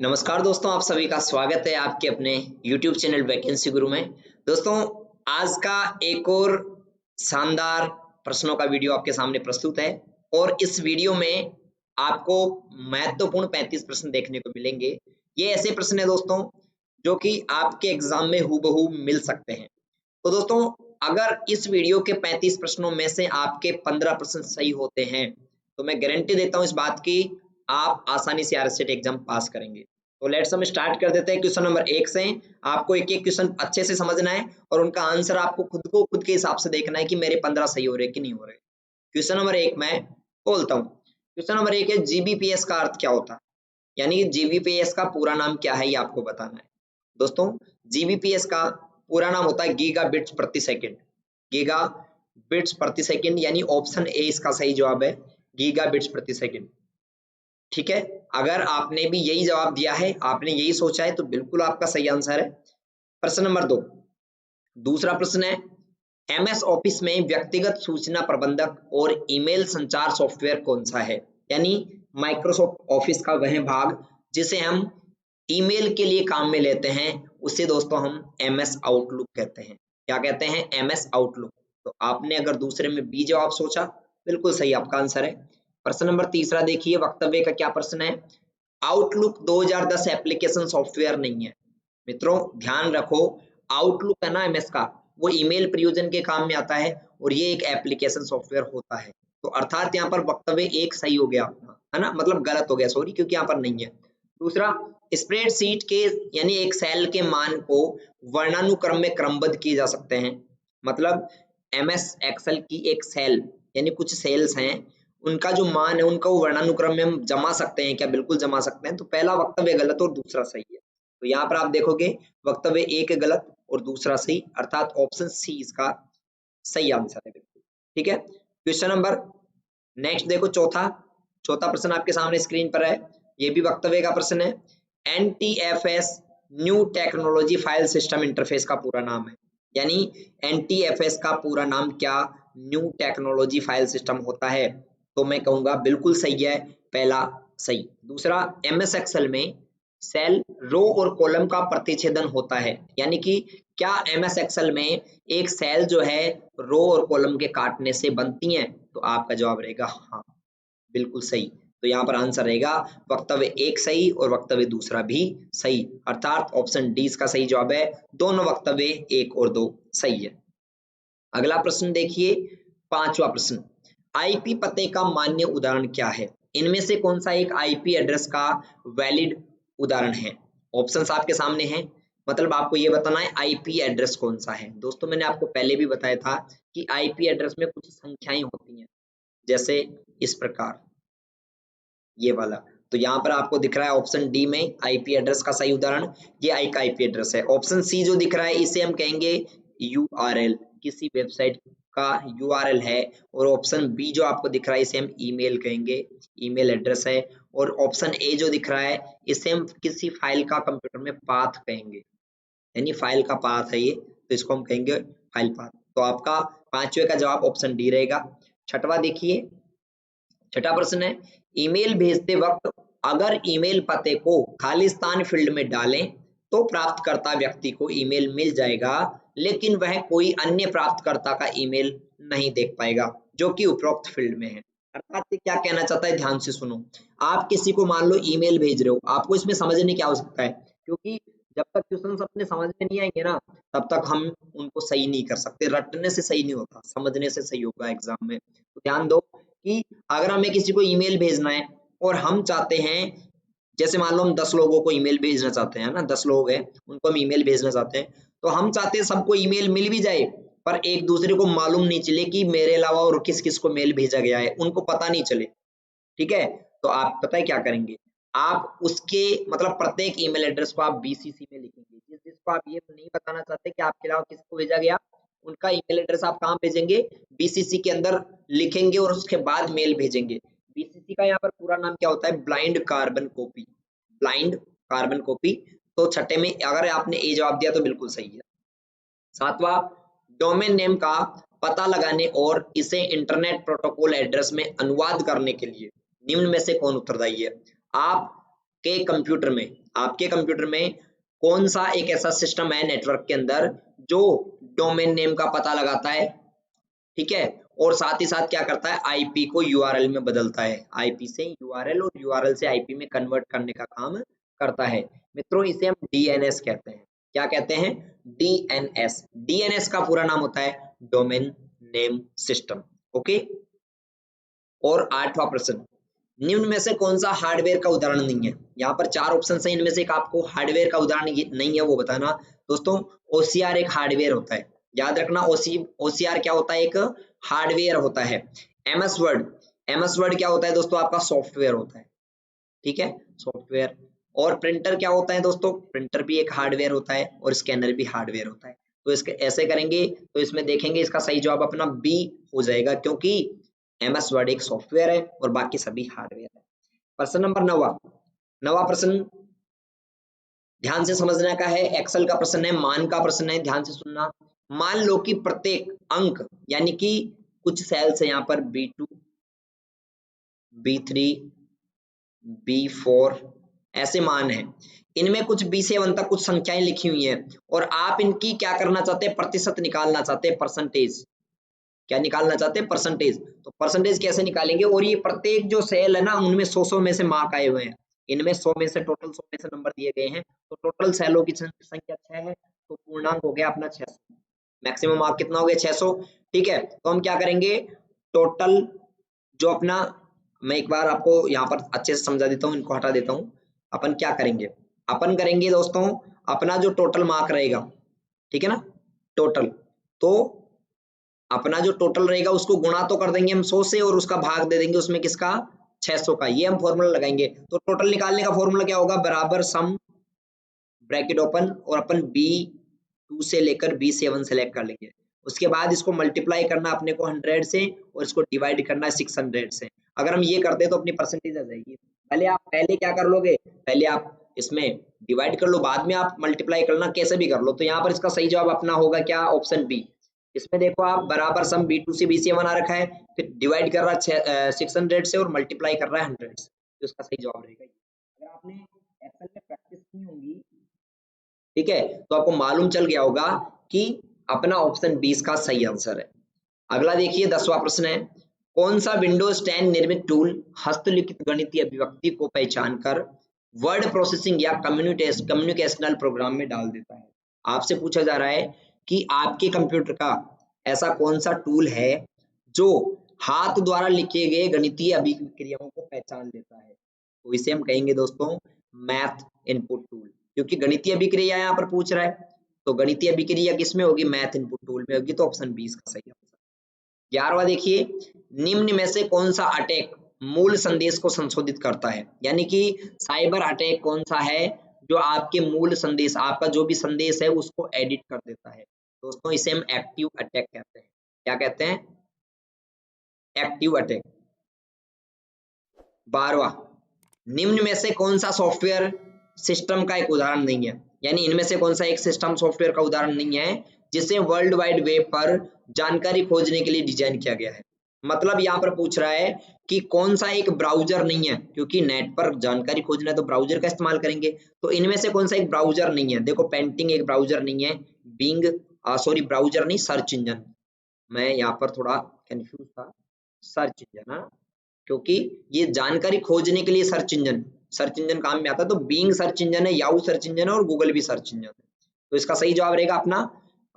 नमस्कार दोस्तों, आप सभी का स्वागत है आपके अपने YouTube चैनल वैकेंसी गुरु में। दोस्तों, आज का एक और शानदार प्रश्नों का वीडियो आपके सामने प्रस्तुत है और इस वीडियो में आपको महत्वपूर्ण 35 प्रश्न देखने को मिलेंगे। ये ऐसे प्रश्न है दोस्तों जो कि आपके एग्जाम में हूबहू मिल सकते हैं। तो दोस्तों, अगर इस वीडियो के 35 प्रश्नों में से आपके 15 प्रश्न सही होते हैं, तो मैं गारंटी देता हूं इस बात की आप आसानी से आरएससीटी एग्जाम पास करेंगे। तो लेट्स हम स्टार्ट कर देते हैं क्वेश्चन नंबर 1 से। आपको एक-एक क्वेश्चन अच्छे से समझना है और उनका आंसर आपको खुद के हिसाब से देखना है कि मेरे 15 सही हो रहे हैं कि नहीं हो रहे। क्वेश्चन नंबर 1 मैं बोलता हूँ। क्वेश्चन नंबर 1 है जीबीपीएस का अर्थ क्या होता है? यानी कि जीबीपीएस का पूरा नाम क्या है, ये आपको बताना है। दोस्तों, जीबीपीएस का पूरा नाम होता है गीगा बिट्स प्रति सेकंड। गीगा बिट्स प्रति सेकंड, यानी ऑप्शन ए इसका सही जवाब है, गीगा बिट्स प्रति सेकंड। ठीक है, अगर आपने भी यही जवाब दिया है, आपने यही सोचा है, तो बिल्कुल आपका सही आंसर है। प्रश्न नंबर 2, दूसरा प्रश्न है एमएस ऑफिस में व्यक्तिगत सूचना प्रबंधक और ईमेल संचार सॉफ्टवेयर कौन सा है? यानी माइक्रोसॉफ्ट ऑफिस का वह भाग जिसे हम ईमेल के लिए काम में लेते हैं, उसे दोस्तों हम एमएस आउटलुक कहते हैं। क्या कहते हैं? MS outlook. तो आपने अगर दूसरे में बी जवाब सोचा, बिल्कुल सही आपका आंसर है। प्रश्न नंबर तीसरा देखिए, वक्तव्य का क्या प्रश्न है? आउटलुक 2010 एप्लीकेशन सॉफ्टवेयर नहीं है। मित्रों ध्यान रखो, आउटलुक है ना एमएस का, वो ईमेल प्रयोजन के काम में आता है और ये एक एप्लीकेशन सॉफ्टवेयर होता है। तो अर्थात यहाँ पर वक्तव्य एक सही हो गया अपना, है ना, मतलब गलत हो गया, सॉरी, क्योंकि यहाँ पर नहीं है। दूसरा, स्प्रेडशीट के यानी एक सेल के मान को वर्णानुक्रम में क्रमबद्ध किए जा सकते हैं। मतलब एमएस एक्सेल की एक सेल यानी कुछ सेल्स हैं, उनका जो मान है उनका वो वर्णानुक्रम में हम जमा सकते हैं क्या? बिल्कुल जमा सकते हैं। तो पहला वक्तव्य गलत और दूसरा सही है। तो यहाँ पर आप देखोगे वक्तव्य एक गलत और दूसरा सही, अर्थात ऑप्शन सी इसका सही आंसर है बिल्कुल। ठीक है, क्वेश्चन नंबर नेक्स्ट देखो, चौथा चौथा प्रश्न आपके सामने स्क्रीन पर है। ये भी वक्तव्य का प्रश्न है। NTFS new technology file system interface का पूरा नाम है। यानी एनटीएफएस का पूरा नाम क्या न्यू टेक्नोलॉजी फाइल सिस्टम होता है? तो मैं कहूंगा बिल्कुल सही है, पहला सही। दूसरा, एमएस एक्सेल में सेल, रो और कॉलम का प्रतिच्छेदन होता है। यानी कि क्या एमएस एक्सेल में एक सेल जो है रो और कॉलम के काटने से बनती हैं? तो आपका जवाब रहेगा हाँ, बिल्कुल सही। तो यहाँ पर आंसर रहेगा वक्तव्य एक सही और वक्तव्य दूसरा भी सही, अर्थात ऑप्शन डी इसका सही जवाब है। दोनों वक्तव्य एक और दो सही है। अगला प्रश्न देखिए, पांचवा प्रश्न, आईपी पते का मान्य उदाहरण क्या है? इनमें से कौन सा एक आईपी एड्रेस का वैलिड उदाहरण है? ऑप्शंस आपके सामने हैं, मतलब आपको ये बताना है आईपी एड्रेस कौन सा है। दोस्तों, मैंने आपको पहले भी बताया था कि आईपी एड्रेस में कुछ संख्याएं होती हैं, जैसे इस प्रकार ये वाला। तो यहाँ पर आपको दिख रहा है ऑप्शन डी में आईपी एड्रेस का सही उदाहरण ये एक आईपी एड्रेस है। ऑप्शन सी जो दिख रहा है इसे हम कहेंगे यूआरएल, किसी वेबसाइट का यूआरएल है। और ऑप्शन बी जो आपको दिख रहा है इसे हम ईमेल कहेंगे, ईमेल एड्रेस है। और ऑप्शन ए जो दिख रहा है इसे हम किसी फाइल का कंप्यूटर में पाथ कहेंगे, यानी फाइल का पाथ है ये, तो इसको हम कहेंगे फाइल पाथ। तो आपका पांचवे का जवाब ऑप्शन डी रहेगा। छठवा देखिए, छठा प्रश्न है ईमेल भेजते वक्त अगर ईमेल पते को खालिस्तान फील्ड में डालें तो प्राप्तकर्ता व्यक्ति को ईमेल मिल जाएगा, लेकिन वह कोई अन्य प्राप्तकर्ता का ईमेल नहीं देख पाएगा जो कि उपरोक्त फील्ड में है। अर्थात ये क्या कहना चाहता है, ध्यान से सुनो। आप किसी को मान लो ईमेल भेज रहे हो, आपको इसमें समझने की आवश्यकता है, क्योंकि जब तक क्वेश्चन अपने समझ में नहीं आएंगे ना, तब तक हम उनको सही नहीं कर सकते। रटने से सही नहीं होता, समझने से सही होगा एग्जाम में। तो ध्यान दो कि अगर हमें किसी को ईमेल भेजना है और हम चाहते हैं, जैसे मान लो हम 10 लोगों को ईमेल भेजना चाहते हैं ना, 10 लोग हैं उनको हम ईमेल भेजना चाहते हैं, तो हम चाहते हैं सबको ईमेल मिल भी जाए, पर एक दूसरे को मालूम नहीं चले कि मेरे अलावा और किस किस को मेल भेजा गया है, उनको पता नहीं चले। ठीक है, तो आप पता है क्या करेंगे, आप उसके मतलब प्रत्येक ईमेल एड्रेस को आप बीसीसी में लिखेंगे। जिसको आप ये नहीं बताना चाहते कि आपके अलावा किसको भेजा गया, उनका ईमेल एड्रेस आप कहाँ भेजेंगे, बीसीसी के अंदर लिखेंगे और उसके बाद मेल भेजेंगे। बीसीसी का यहाँ पर पूरा नाम क्या होता है, blind carbon copy, blind carbon copy. तो छठे में अगर आपने ए जवाब दिया तो बिल्कुल सही है। सातवां, डोमेन नेम का पता लगाने और इसे इंटरनेट प्रोटोकॉल एड्रेस में अनुवाद करने के लिए निम्न में से कौन उत्तरदायी है? आप आपके कंप्यूटर में, आपके कंप्यूटर में कौन सा एक ऐसा सिस्टम है नेटवर्क के अंदर जो डोमेन नेम का पता लगाता है, ठीक है, और साथ ही साथ क्या करता है, आईपी को यूआरएल में बदलता है, आईपी से यूआरएल और यूआरएल से आईपी में कन्वर्ट करने का काम करता है। मित्रों इसे हम डीएनएस कहते हैं। क्या कहते हैं? डीएनएस। डीएनएस का पूरा नाम होता है डोमेन नेम सिस्टम। ओके। और 8वां प्रश्न, निम्न में से कौन सा हार्डवेयर का उदाहरण नहीं है? यहाँ पर 4 ऑप्शन है, इनमें से एक आपको हार्डवेयर का उदाहरण नहीं है वो बताना। दोस्तों ओसीआर एक हार्डवेयर होता है, याद रखना। ओसीआर क्या होता है? एक हार्डवेयर होता है। एमएस वर्ड क्या होता है दोस्तों? आपका सॉफ्टवेयर होता है, ठीक है, सॉफ्टवेयर। और प्रिंटर क्या होता है दोस्तों? प्रिंटर भी एक हार्डवेयर होता है और स्कैनर भी हार्डवेयर होता है। तो इसके ऐसे करेंगे तो इसमें देखेंगे इसका सही जवाब अपना बी हो जाएगा, क्योंकि एमएस वर्ड एक सॉफ्टवेयर है और बाकी सभी हार्डवेयर है। प्रश्न नंबर 9वां प्रश्न ध्यान से समझने का है। एक्सेल का प्रश्न है, मान का प्रश्न है, ध्यान से सुनना। मान लो कि प्रत्येक अंक यानी कि कुछ सेल्स है यहाँ पर B2, B3, B4 ऐसे मान है, इनमें कुछ B से 1 तक कुछ संख्याएं लिखी हुई हैं और आप इनकी क्या करना चाहते हैं? प्रतिशत निकालना चाहते हैं, परसेंटेज। क्या निकालना चाहते हैं? परसेंटेज। तो परसेंटेज कैसे निकालेंगे? और ये प्रत्येक जो सेल है ना उनमें 100 में से मार्क आए हुए हैं, इनमें 100 में से टोटल 100 में से नंबर दिए गए हैं, तो टोटल सेलों की संख्या 6 है, तो पूर्णांक हो गया अपना 600। मैक्सिमम मार्क कितना हो गया? 600। ठीक है, तो हम क्या करेंगे, टोटल जो अपना, मैं एक बार आपको यहाँ पर अच्छे से समझा देता हूँ, इनको हटा देता हूँ। अपन क्या करेंगे, अपन करेंगे दोस्तों अपना जो टोटल मार्क रहेगा, ठीक है ना, टोटल, तो अपना जो टोटल रहेगा उसको गुणा तो कर देंगे हम 100 से और उसका भाग दे देंगे उसमें किसका? 600 का। ये हम फॉर्मूला लगाएंगे। तो टोटल निकालने का फॉर्मूला क्या होगा? बराबर सम ब्रैकेट ओपन और अपन B2 से लेकर B7 सेलेक्ट कर लेंगे। उसके बाद इसको मल्टीप्लाई करना अपने को 100 से और इसको डिवाइड करना है 600 से। अगर हम ये करते हैं तो अपनी परसेंटेज आ जाएगी। पहले क्या कर लोगे, पहले आप इसमें डिवाइड कर लो, बाद में आप मल्टीप्लाई करना, कैसे भी कर लो। तो यहाँ पर इसका सही जवाब अपना होगा क्या? Option B. इसमें देखो आप बराबर सम B2 से B7 आ रखा है, फिर डिवाइड कर रहा है 600 से और मल्टीप्लाई कर रहा है 100 से, तो इसका सही जवाब रहेगा। अगर आपने एक्सेल में प्रैक्टिस की होगी, ठीक है, तो आपको मालूम चल गया होगा कि अपना ऑप्शन 20 का सही आंसर है। अगला देखिए 10वां प्रश्न है, कौन सा विंडोज 10 निर्मित टूल हस्तलिखित गणितीय अभिव्यक्ति को पहचान कर वर्ड प्रोसेसिंग या कम्युनिकेशनल प्रोग्राम में डाल देता है? आपसे पूछा जा रहा है कि आपके कंप्यूटर का ऐसा कौन सा टूल है जो हाथ द्वारा लिखे गए गणितीय अभिक्रियाओं को पहचान लेता है? तो इसे हम कहेंगे दोस्तों मैथ इनपुट टूल, क्योंकि गणितीय अभिक्रिया यहाँ पर पूछ रहा है, तो गणितीय अभिक्रिया किसमें होगी? मैथ इनपुट टूल में होगी, तो ऑप्शन 20 का सही आंसर। 11वां देखिए, निम्न में से कौन सा अटैक मूल संदेश को संशोधित करता है? यानी कि साइबर अटैक कौन सा है जो आपके मूल संदेश, आपका जो भी संदेश है उसको एडिट कर देता है? दोस्तों इसे हम एक्टिव अटैक कहते हैं। क्या कहते हैं? Active attack. 12वां, निम्न में से कौन सा सॉफ्टवेयर सिस्टम का एक उदाहरण नहीं है? यानी इनमें से कौन सा एक सिस्टम सॉफ्टवेयर का उदाहरण नहीं है जिसे वर्ल्ड वाइड वेब पर जानकारी खोजने के लिए डिजाइन किया गया है? मतलब यहाँ पर पूछ रहा है कि कौन सा एक ब्राउजर नहीं है, क्योंकि नेट पर जानकारी खोजना है तो ब्राउजर का इस्तेमाल करेंगे। तो इनमें से कौन सा एक ब्राउजर नहीं है? देखो पेंटिंग एक ब्राउजर नहीं है, ब्राउजर नहीं, सर्च इंजन। मैं यहाँ पर थोड़ा कंफ्यूज था, सर्च इंजन, हाँ, क्योंकि ये जानकारी खोजने के लिए सर्च इंजन काम में आता है। तो बीइंग सर्च इंजन है, याहू सर्च इंजन है और गूगल भी सर्च इंजन है। तो इसका सही जवाब रहेगा अपना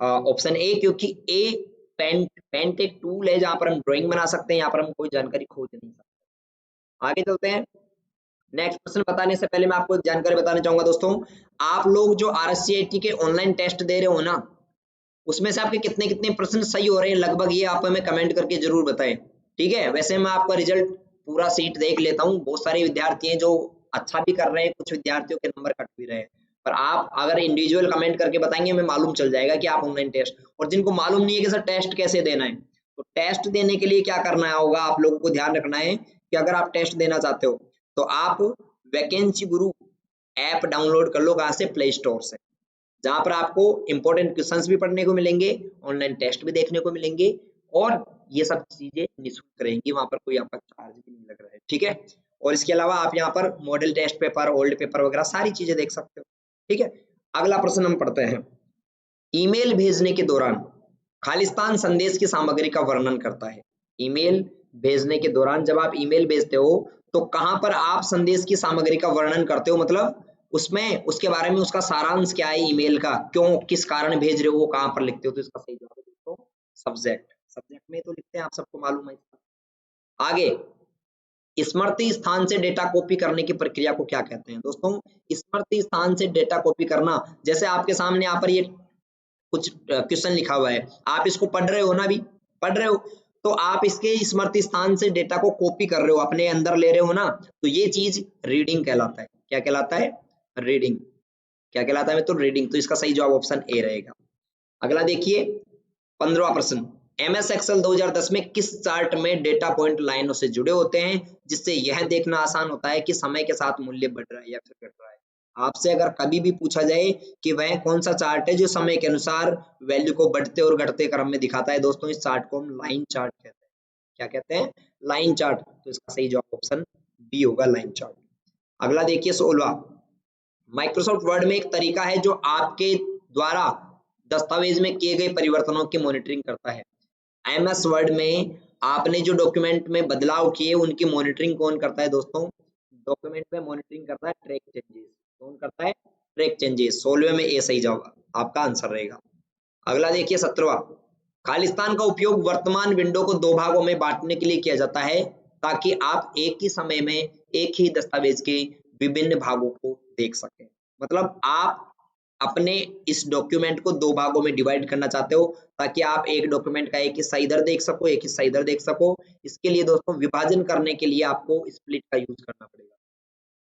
ऑप्शन ए, क्योंकि ए पेंट एक टूल है जहां पर हम ड्राइंग बना सकते हैं, यहाँ पर हम कोई जानकारी खोज नहीं सकते। आगे चलते हैं। नेक्स्ट प्रश्न बताने से पहले मैं आपको एक जानकारी बताना चाहूंगा दोस्तों, आप लोग जो RSCIT के ऑनलाइन टेस्ट दे रहे हो ना, उसमें से आपके कितने कितने प्रश्न सही हो रहे हैं लगभग, ये आप हमें कमेंट करके जरूर बताएं, ठीक है। वैसे मैं आपका रिजल्ट पूरा सीट देख लेता हूँ, बहुत सारे विद्यार्थी हैं जो अच्छा भी कर रहे हैं, कुछ विद्यार्थियों के नंबर कट भी रहे हैं, पर आप अगर इंडिविजुअल कमेंट करके बताएंगे हमें मालूम चल जाएगा कि आप ऑनलाइन टेस्ट, और जिनको मालूम नहीं है कि सर टेस्ट कैसे देना है, तो टेस्ट देने के लिए क्या करना होगा, आप लोगों को ध्यान रखना है कि अगर आप टेस्ट देना चाहते हो तो आप वैकेंसी गुरु ऐप डाउनलोड कर लो, कहाँ से? प्ले स्टोर से, जहां पर आपको इंपॉर्टेंट क्वेश्चंस भी पढ़ने को मिलेंगे, ऑनलाइन टेस्ट भी देखने को मिलेंगे, और ये सब चीजें निःशुल्क रहेंगी, वहां पर कोई आपका चार्ज भी नहीं लग रहा है, ठीक है। और इसके अलावा आप यहाँ पर model test paper, old paper वगैरह सारी चीजें देख सकते हो। ठीक है, अगला प्रश्न हम पढ़ते हैं। ईमेल भेजने के दौरान खालिस्तान संदेश की सामग्री का वर्णन करता है। ईमेल भेजने के दौरान जब आप ईमेल भेजते हो तो कहां पर आप संदेश की सामग्री का वर्णन करते हो, मतलब उसमें उसके बारे में उसका सारांश क्या है, ईमेल का क्यों किस कारण भेज रहे हो वो कहां पर लिखते हो। तो इसका सही जवाब है दोस्तों सब्जेक्ट। सब्जेक्ट में तो लिखते हैं, आप सबको मालूम है। आगे, स्मृति स्थान से डेटा कॉपी करने की प्रक्रिया को क्या कहते हैं। दोस्तों स्मृति स्थान से डेटा कॉपी करना, जैसे आपके सामने यहाँ पर ये कुछ क्वेश्चन लिखा हुआ है, आप इसको पढ़ रहे हो ना, अभी पढ़ रहे हो, तो आप इसके स्मृति स्थान से डेटा को कॉपी कर रहे हो, अपने अंदर ले रहे हो ना, तो ये चीज रीडिंग कहलाता है। क्या कहलाता है? रीडिंग। क्या कहलाता है? तो रीडिंग। तो इसका सही जवाब ऑप्शन ए रहेगा। अगला देखिए 15वां प्रश्न। एमएस एक्सेल 2010 में किस चार्ट में डेटा पॉइंट लाइनों से जुड़े होते हैं जिससे यह देखना आसान होता है कि समय के साथ मूल्य बढ़ रहा है या फिर घट रहा है। आपसे अगर कभी भी पूछा जाए कि वह कौन सा चार्ट है जो समय के अनुसार वैल्यू को बढ़ते और घटते क्रम में दिखाता है, दोस्तों इस चार्ट को हम लाइन चार्ट कहते हैं। क्या कहते हैं? Line chart. तो इसका सही जवाब ऑप्शन बी होगा, लाइन चार्ट। अगला देखिए 16वां। माइक्रोसॉफ्ट वर्ड में एक तरीका है जो आपके द्वारा दस्तावेज में किए गए परिवर्तनों की मॉनिटरिंग करता है। एमएस वर्ड में आपने जो डॉक्यूमेंट में बदलाव किए उनकी मॉनिटरिंग कौन करता है दोस्तों? डॉक्यूमेंट में मॉनिटरिंग करता है ट्रैक चेंजेस। कौन करता है? Track changes. 16वें में ए सही जवाब आपका आंसर रहेगा। अगला देखिए 17वां। खालिस्तान का उपयोग वर्तमान विंडो को दो भागों में बांटने के लिए किया जाता है ताकि आप एक ही समय में एक ही दस्तावेज के विभिन्न भागों को देख सकें। मतलब आप अपने इस डॉक्यूमेंट को दो भागों में डिवाइड करना चाहते हो ताकि आप एक डॉक्यूमेंट का एक हिस्सा इधर देख सको, एक हिस्सा इधर देख सको। इसके लिए दोस्तों विभाजन करने के लिए आपको स्प्लिट का यूज करना पड़ेगा।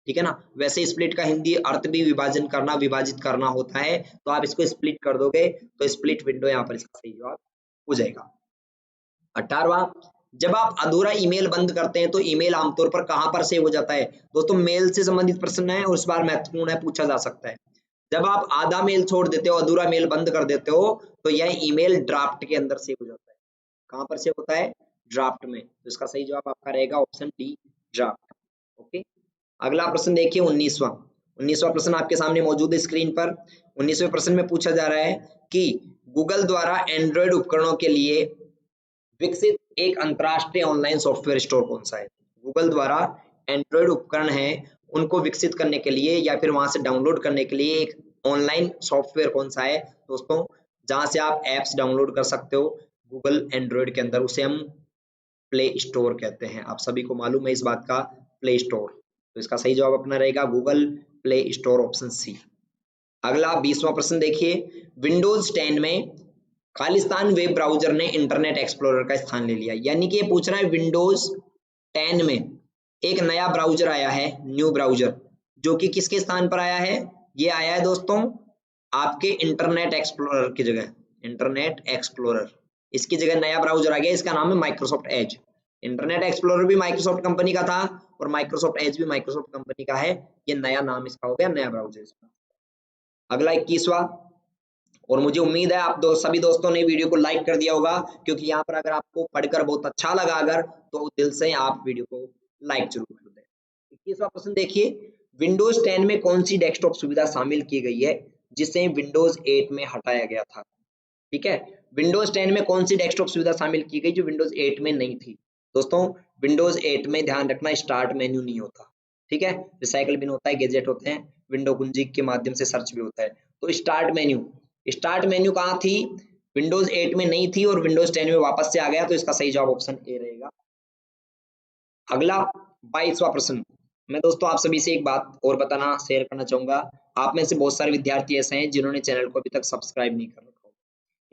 ठीक है ना? वैसे स्प्लिट का हिंदी अर्थ भी विभाजन करना, विभाजित करना होता है। तो आप इसको स्प्लिट कर दोगे तो स्प्लिट विंडो यहाँ पर इसका सही जवाब हो जाएगा। 18वां। जब आप अधूरा ईमेल बंद करते हैं तो ईमेल आमतौर पर कहां पर सेव हो जाता है। दोस्तों मेल से संबंधित प्रश्न है और इस बार महत्वपूर्ण है, पूछा जा सकता है। जब आप आधा मेल छोड़ देते हो, अधूरा मेल बंद कर देते हो, तो यह ईमेल ड्राफ्ट के अंदर सेव हो जाता है। कहां पर सेव होता है? ड्राफ्ट में। तो इसका सही जवाब आपका रहेगा ऑप्शन डी, ड्राफ्ट। ओके, अगला प्रश्न देखिए 19वां। 19वां प्रश्न आपके सामने मौजूद है स्क्रीन पर। 19वें प्रश्न में पूछा जा रहा है कि गूगल द्वारा एंड्रॉयड उपकरणों के लिए विकसित एक अंतरराष्ट्रीय ऑनलाइन सॉफ्टवेयर स्टोर कौन सा है। गूगल द्वारा एंड्रॉयड उपकरण है उनको विकसित करने के लिए या फिर वहां से डाउनलोड करने के लिए एक ऑनलाइन सॉफ्टवेयर कौन सा है दोस्तों, जहां से आप एप्स डाउनलोड कर सकते हो गूगल एंड्रॉयड के अंदर, उसे हम प्ले स्टोर कहते हैं। आप सभी को मालूम है इस बात का, प्ले स्टोर। तो इसका सही जवाब अपना रहेगा Google Play Store, option C. अगला 20वां प्रश्न देखिए। विंडोज 10 में खालिस्तान वेब ब्राउजर ने इंटरनेट एक्सप्लोरर का स्थान ले लिया, यानी कि ये पूछ रहा है विंडोज 10 में एक नया ब्राउजर आया है, न्यू ब्राउजर, जो कि किसके स्थान पर आया है? ये आया है दोस्तों आपके इंटरनेट एक्सप्लोरर की जगह। इंटरनेट एक्सप्लोरर, इसकी जगह नया ब्राउजर आ गया, इसका नाम है माइक्रोसॉफ्ट एज। इंटरनेट एक्सप्लोरर भी माइक्रोसॉफ्ट कंपनी का था और माइक्रोसॉफ्ट एज भी माइक्रोसॉफ्ट कंपनी का है। ये नया नाम इसका हो गया, नया ब्राउजर इसका। अगला 21वां, और मुझे उम्मीद है आप सभी दोस्तों ने वीडियो को लाइक कर दिया होगा, क्योंकि यहाँ पर अगर आपको पढ़कर बहुत अच्छा लगा अगर, तो दिल से आप वीडियो को लाइक जरूर कर दें। 21वां प्रश्न देखिए। विंडोज 10 में कौन सी डेस्कटॉप सुविधा शामिल की गई है जिसे विंडोज 8 में हटाया गया था? ठीक है, विंडोज 10 में कौन सी डेस्कटॉप सुविधा शामिल की गई जो विंडोज 8 में नहीं थी? दोस्तों विंडोज 8 में ध्यान रखना स्टार्ट मेन्यू नहीं होता। ठीक है, रिसाइकल बिन होता है, गैजेट होते हैं, विंडो कुंजी के माध्यम से सर्च भी होता है। तो स्टार्ट मेन्यू कहाँ थी? विंडोज 8 में नहीं थी और विंडोज 10 में वापस से आ गया। तो इसका सही जवाब ऑप्शन ए रहेगा। अगला 22वां प्रश्न। मैं दोस्तों आप सभी से एक बात और बताना शेयर करना चाहूंगा। आप में से बहुत सारे विद्यार्थी ऐसे हैं जिन्होंने चैनल को अभी तक सब्सक्राइब नहीं कर रखा,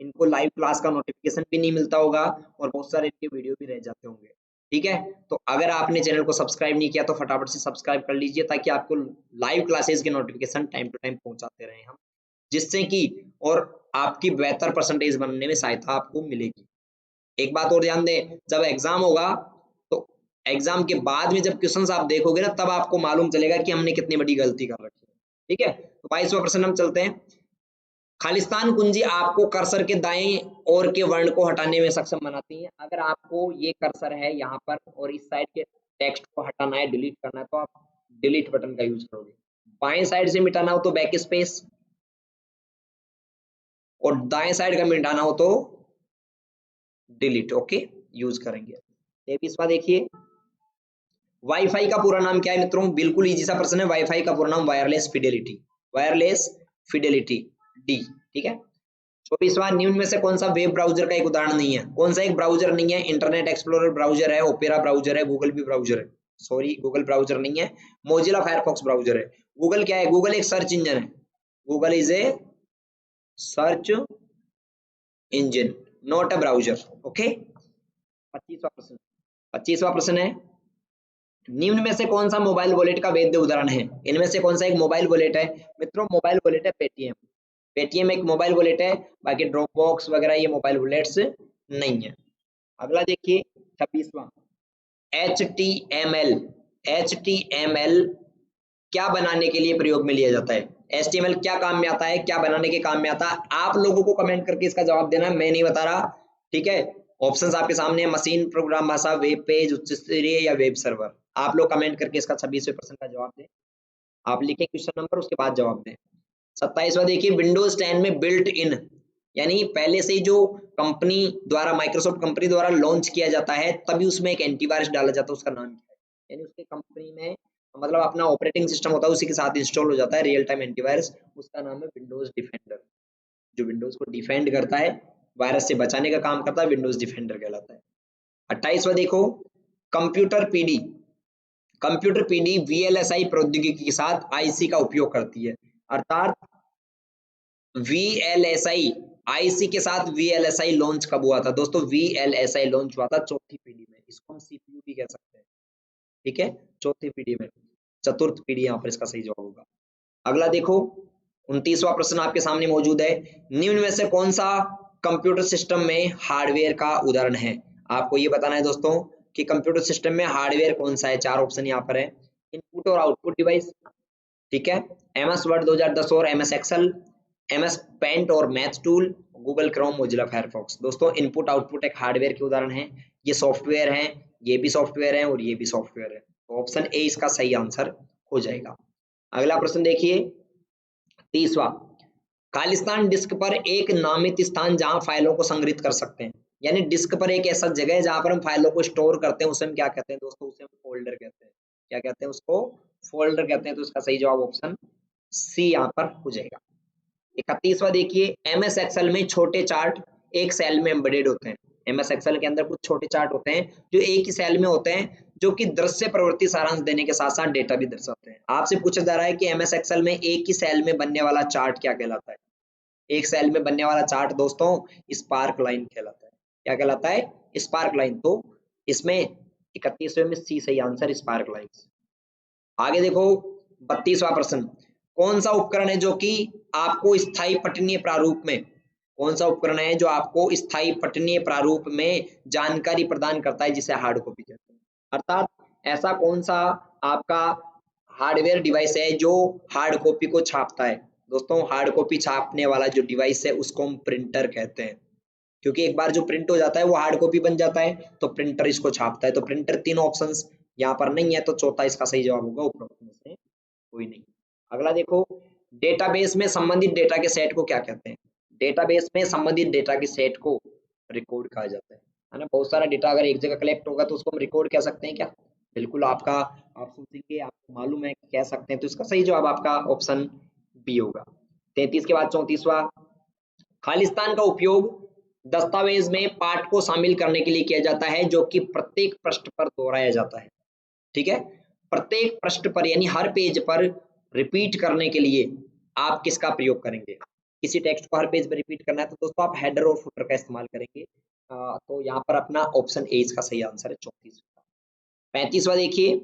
इनको लाइव क्लास का नोटिफिकेशन भी नहीं मिलता होगा और बहुत सारे इनके वीडियो भी रह जाते होंगे। ठीक है, तो अगर आपने चैनल को सब्सक्राइब नहीं किया तो फटाफट से सब्सक्राइब कर लीजिए ताकि आपको लाइव क्लासेस के नोटिफिकेशन टाइम टू टाइम पहुंचाते रहें हम, जिससे कि और आपकी बेहतर परसेंटेज बनने में सहायता आपको मिलेगी। एक बात और ध्यान दें, जब एग्जाम होगा तो एग्जाम के बाद में जब क्वेश्चंस आप देखोगे ना, तब आपको मालूम चलेगा कि हमने कितनी बड़ी गलती कर रखी है। ठीक है, तो 22वां प्रश्न हम चलते हैं। खालिस्तान कुंजी आपको कर्सर के दाएं ओर के वर्ण को हटाने में सक्षम बनाती है। अगर आपको ये कर्सर है यहाँ पर और इस साइड के टेक्स्ट को हटाना है, डिलीट करना है, तो आप डिलीट बटन का यूज करोगे। बाएं साइड से मिटाना हो तो बैक स्पेस, और दाएं साइड का मिटाना हो तो डिलीट, ओके, यूज करेंगे। 23वां देखिए, वाईफाई का पूरा नाम क्या है मित्रों? बिल्कुल इजी सा प्रश्न है। वाईफाई का पूरा नाम wireless Fidelity, wireless Fidelity, D, ठीक है। 24वां, निम्न में से कौन सा वेब ब्राउजर का एक उदाहरण नहीं है? कौन सा एक ब्राउजर नहीं है? इंटरनेट एक्सप्लोरर ब्राउजर है, ओपेरा ब्राउजर है, गूगल भी ब्राउजर है, सॉरी गूगल ब्राउजर नहीं है, मोजिला फायरफॉक्स ब्राउजर है। गूगल क्या है? गूगल एक सर्च इंजन है, Google is a search engine, not a browser, okay. 25वां प्रश्न, 25वां प्रश्न है, निम्न में से कौन सा मोबाइल वॉलेट का वैध उदाहरण है? इनमें से कौन सा एक मोबाइल वॉलेट है? मित्रों मोबाइल वॉलेट है पेटीएम, पेटीएम एक मोबाइल वॉलेट है, बाकी ड्रॉपबॉक्स वगैरह ये मोबाइल वॉलेट्स नहीं है। अगला देखिए 26वां, HTML, HTML क्या बनाने के लिए प्रयोग में लिया जाता है? HTML क्या काम में आता है, क्या बनाने के काम में आता है? आप लोगों को कमेंट करके इसका जवाब देना है, मैं नहीं बता रहा, ठीक है। ऑप्शंस आपके सामने है, मशीन, प्रोग्राम भाषा, वेब पेज, उच्च स्तरीय या वेब सर्वर। आप लोग कमेंट करके इसका 26% का जवाब दें। आप लिखें क्वेश्चन नंबर, उसके बाद जवाब दें। 27वां देखिए, विंडोज 10 में बिल्ट इन, यानी पहले से जो कंपनी द्वारा, माइक्रोसॉफ्ट कंपनी द्वारा लॉन्च किया जाता है, तभी उसमें एक एंटीवायरस डाला जाता है, उसका नाम क्या है? यानी उसके कंपनी में मतलब अपना ऑपरेटिंग सिस्टम होता है, उसी के साथ इंस्टॉल हो जाता है रियल टाइम एंटीवायरस, उसका नाम है विंडोज डिफेंडर। जो विंडोज को डिफेंड करता है, वायरस से बचाने का काम करता है, विंडोज डिफेंडर कहलाता है। 28वां देखो, computer PD, computer PD VLSI प्रौद्योगिकी के साथ आईसी का उपयोग करती है, अर्थात वीएलएसआई, आईसी के साथ वीएलएसआई लॉन्च कब हुआ था दोस्तों? वीएलएसआई लॉन्च हुआ था चौथी पीढ़ी में, इसको हम सीपीयू भी कह सकते हैं, ठीक है, चौथी पीढ़ी में, चतुर्थ पीढ़ी यहाँ पर इसका सही जवाब होगा। अगला देखो 29वां प्रश्न आपके सामने मौजूद है, निम्न में से कौन सा कंप्यूटर सिस्टम में हार्डवेयर का उदाहरण है? आपको ये बताना है दोस्तों कि कंप्यूटर सिस्टम में हार्डवेयर कौन सा है। 4 ऑप्शन यहाँ पर है, इनपुट और आउटपुट डिवाइस, ठीक है, एमएस वर्ड 2010 और एमएस एक्सेल, एमएस पेंट और math tool, Google Chrome, Mozilla Firefox. दोस्तों इनपुट आउटपुट एक हार्डवेयर के उदाहरण है, ये सॉफ्टवेयर है, ये भी सॉफ्टवेयर है और ये भी सॉफ्टवेयर है, तो ऑप्शन ए इसका सही आंसर हो जाएगा। अगला प्रश्न देखिए 30वां, खालिस्तान डिस्क पर एक नामित स्थान जहां फाइलों को संग्रहित कर सकते हैं, यानी डिस्क पर एक ऐसा जगह है जहां पर हम फाइलों को स्टोर करते हैं, उसे हम क्या कहते हैं दोस्तों? उसे हम फोल्डर कहते हैं। क्या कहते हैं उसको? फोल्डर कहते हैं। तो इसका सही जवाब ऑप्शन सी यहाँ पर हो जाएगा। 31वां देखिए, एमएस एक्सेल में छोटे चार्ट एक सेल में एम्बेडेड होते हैं। एमएस एक्सेल के अंदर कुछ छोटे चार्ट होते हैं जो एक ही सेल में होते हैं, जो कि दृश्य प्रवृत्ति सारांश देने के साथ साथ डेटा भी दर्शाते हैं। आपसे पूछा जा रहा है कि एमएस एक्सेल में एक ही सेल में बनने वाला चार्ट क्या कहलाता है? एक सेल में बनने वाला चार्ट दोस्तों स्पार्क लाइन कहलाता है। क्या कहलाता है? Spark line. तो इसमें 31वें में सी सही आंसर, स्पार्क लाइन। आगे देखो 32वां प्रश्न, कौन सा उपकरण है जो कि आपको स्थायी पठनीय प्रारूप में, कौन सा उपकरण है जो आपको स्थायी पठनीय प्रारूप में जानकारी प्रदान करता है, जिसे हार्ड कॉपी कहते हैं? अर्थात ऐसा कौन सा आपका हार्डवेयर डिवाइस है जो हार्ड कॉपी को छापता है? दोस्तों हार्ड कॉपी छापने वाला जो डिवाइस है उसको हम प्रिंटर कहते हैं, क्योंकि एक बार जो प्रिंट हो जाता है वो हार्ड कॉपी बन जाता है, तो प्रिंटर इसको छापता है। तो प्रिंटर 3 ऑप्शंस यहाँ पर नहीं है, तो चौथा इसका सही जवाब होगा, उपरोक्त में से कोई नहीं। अगला देखो, डेटाबेस में संबंधित डेटा के सेट को क्या कहते हैं? डेटाबेस में संबंधित डेटा के सेट को रिकॉर्ड कहा जाता है ना। बहुत सारा डेटा अगर एक जगह कलेक्ट होगा तो उसको हम रिकॉर्ड कह सकते हैं क्या? बिल्कुल, आपका आप सोचेंगे, आपको मालूम है, कह सकते हैं, तो इसका सही जवाब आपका ऑप्शन बी होगा। 33 के बाद 34वां, खालिस्तान का उपयोग दस्तावेज में पाठ को शामिल करने के लिए किया जाता है जो कि प्रत्येक पृष्ठ पर दोहराया जाता है, ठीक है, प्रत्येक पृष्ठ पर यानी हर पेज पर रिपीट करने के लिए आप किसका प्रयोग करेंगे? किसी टेक्स्ट को हर पेज पर रिपीट करना है तो दोस्तों आप हेडर और फुटर का इस्तेमाल करेंगे। तो यहाँ पर अपना ऑप्शन ए इसका सही आंसर है, 34। 35वां देखिए,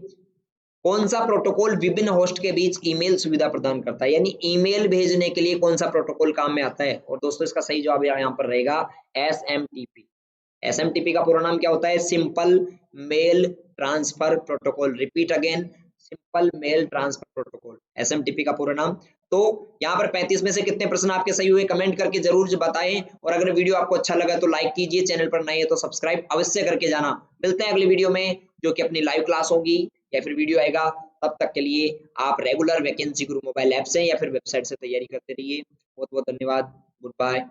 कौन सा प्रोटोकॉल विभिन्न होस्ट के बीच ईमेल सुविधा प्रदान करता है? यानी ईमेल भेजने के लिए कौन सा प्रोटोकॉल काम में आता है? और दोस्तों इसका सही जवाब यहाँ पर रहेगा एसएमटीपी। एसएमटीपी का पूरा नाम क्या होता है? Simple mail transfer protocol. Repeat again, simple mail transfer protocol, SMTP का पूरा नाम। तो यहाँ पर 35 में से कितने प्रश्न आपके सही हुए कमेंट करके जरूर बताएं, और अगर वीडियो आपको अच्छा लगा तो लाइक कीजिए, चैनल पर नए हैं तो सब्सक्राइब अवश्य करके जाना। मिलते हैं अगली वीडियो में। जो कि अपनी लाइव क्लास होगी या फिर वीडियो आएगा। तब तक के लिए आप रेगुलर वैकेंसी गुरु मोबाइल ऐप से या फिर वेबसाइट से तैयारी करते रहिए। बहुत बहुत धन्यवाद। Good bye.